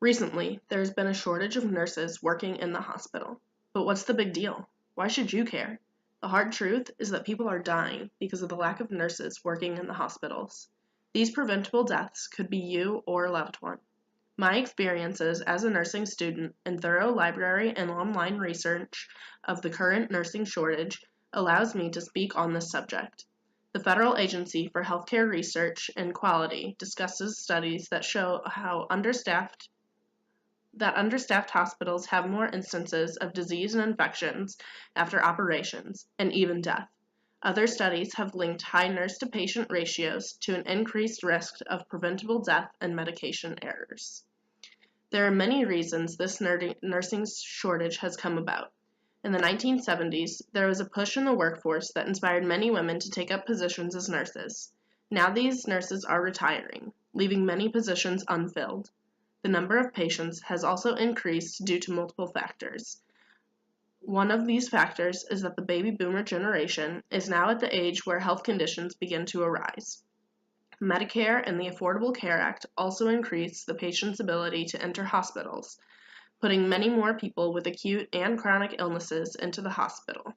Recently, there has been a shortage of nurses working in the hospital. But what's the big deal? Why should you care? The hard truth is that people are dying because of the lack of nurses working in the hospitals. These preventable deaths could be you or a loved one. My experiences as a nursing student and thorough library and online research of the current nursing shortage allows me to speak on this subject. The Federal Agency for Healthcare Research and Quality discusses studies that show how understaffed hospitals have more instances of disease and infections after operations, and even death. Other studies have linked high nurse-to-patient ratios to an increased risk of preventable death and medication errors. There are many reasons this nursing shortage has come about. In the 1970s, there was a push in the workforce that inspired many women to take up positions as nurses. Now these nurses are retiring, leaving many positions unfilled. The number of patients has also increased due to multiple factors. One of these factors is that the baby boomer generation is now at the age where health conditions begin to arise. Medicare and the Affordable Care Act also increased the patient's ability to enter hospitals, putting many more people with acute and chronic illnesses into the hospital.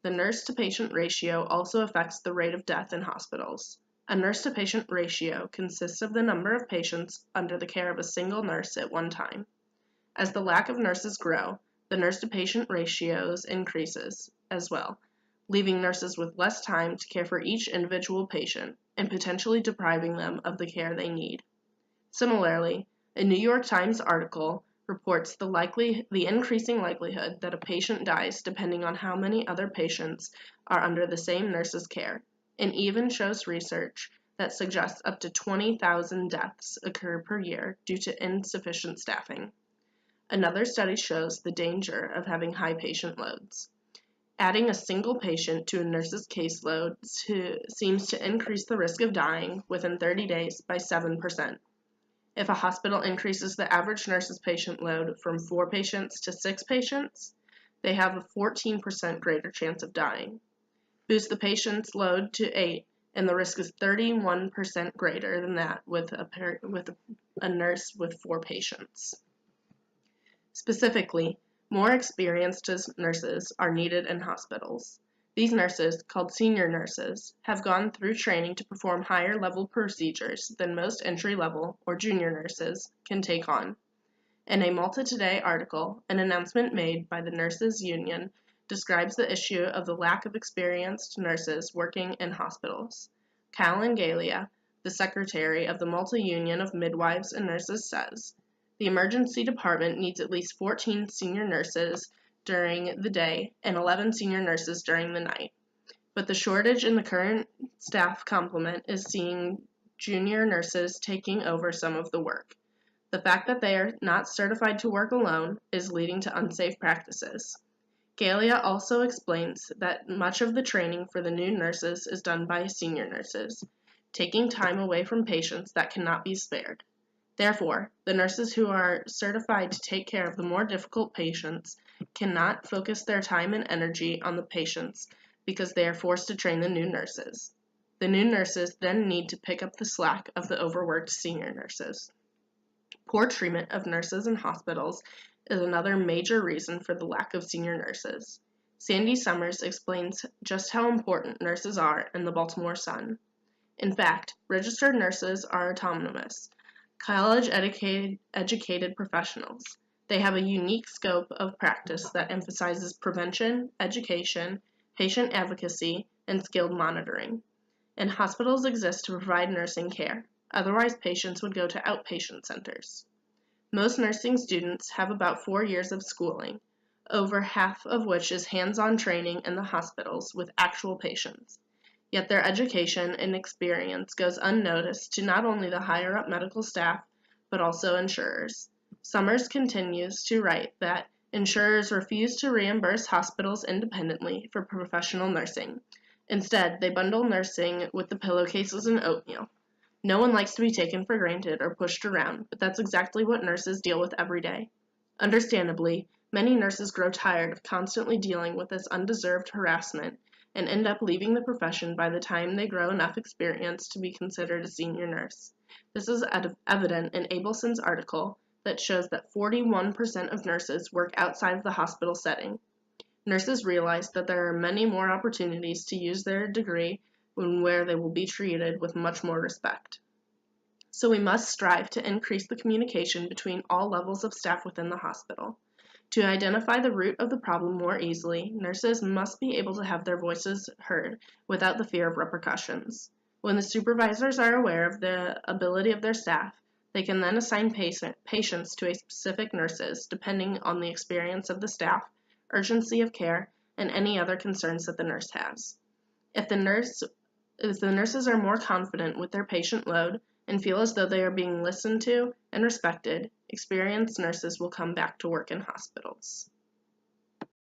The nurse-to-patient ratio also affects the rate of death in hospitals. A nurse-to-patient ratio consists of the number of patients under the care of a single nurse at one time. As the lack of nurses grow, the nurse-to-patient ratios increases as well, leaving nurses with less time to care for each individual patient and potentially depriving them of the care they need. Similarly, a New York Times article reports the increasing likelihood that a patient dies depending on how many other patients are under the same nurse's care, and even shows research that suggests up to 20,000 deaths occur per year due to insufficient staffing. Another study shows the danger of having high patient loads. Adding a single patient to a nurse's caseload seems to increase the risk of dying within 30 days by 7%. If a hospital increases the average nurse's patient load from 4 patients to 6 patients, they have a 14% greater chance of dying. Boost the patient's load to 8, and the risk is 31% greater than that with a nurse with 4 patients. Specifically, more experienced nurses are needed in hospitals. These nurses, called senior nurses, have gone through training to perform higher-level procedures than most entry-level or junior nurses can take on. In a Malta Today article, an announcement made by the Nurses Union describes the issue of the lack of experienced nurses working in hospitals. Callan Galia, the secretary of the Malta Union of Midwives and Nurses, says, "The emergency department needs at least 14 senior nurses during the day and 11 senior nurses during the night. But the shortage in the current staff complement is seeing junior nurses taking over some of the work. The fact that they are not certified to work alone is leading to unsafe practices." Galia also explains that much of the training for the new nurses is done by senior nurses, taking time away from patients that cannot be spared. Therefore, the nurses who are certified to take care of the more difficult patients cannot focus their time and energy on the patients because they are forced to train the new nurses. The new nurses then need to pick up the slack of the overworked senior nurses. Poor treatment of nurses in hospitals is another major reason for the lack of senior nurses. Sandy Summers explains just how important nurses are in the Baltimore Sun. In fact, registered nurses are autonomous, college-educated professionals. They have a unique scope of practice that emphasizes prevention, education, patient advocacy, and skilled monitoring. And hospitals exist to provide nursing care. Otherwise, patients would go to outpatient centers. Most nursing students have about 4 years of schooling, over half of which is hands-on training in the hospitals with actual patients. Yet their education and experience goes unnoticed to not only the higher-up medical staff, but also insurers. Summers continues to write that insurers refuse to reimburse hospitals independently for professional nursing. Instead, they bundle nursing with the pillowcases and oatmeal. No one likes to be taken for granted or pushed around, but that's exactly what nurses deal with every day. Understandably, many nurses grow tired of constantly dealing with this undeserved harassment and end up leaving the profession by the time they grow enough experience to be considered a senior nurse. This is evident in Abelson's article, that shows that 41% of nurses work outside of the hospital setting. Nurses realize that there are many more opportunities to use their degree where they will be treated with much more respect. So we must strive to increase the communication between all levels of staff within the hospital. To identify the root of the problem more easily, nurses must be able to have their voices heard without the fear of repercussions. When the supervisors are aware of the ability of their staff, they can then assign patients to a specific nurses depending on the experience of the staff, urgency of care, and any other concerns that the nurse has. If the nurses are more confident with their patient load and feel as though they are being listened to and respected, experienced nurses will come back to work in hospitals.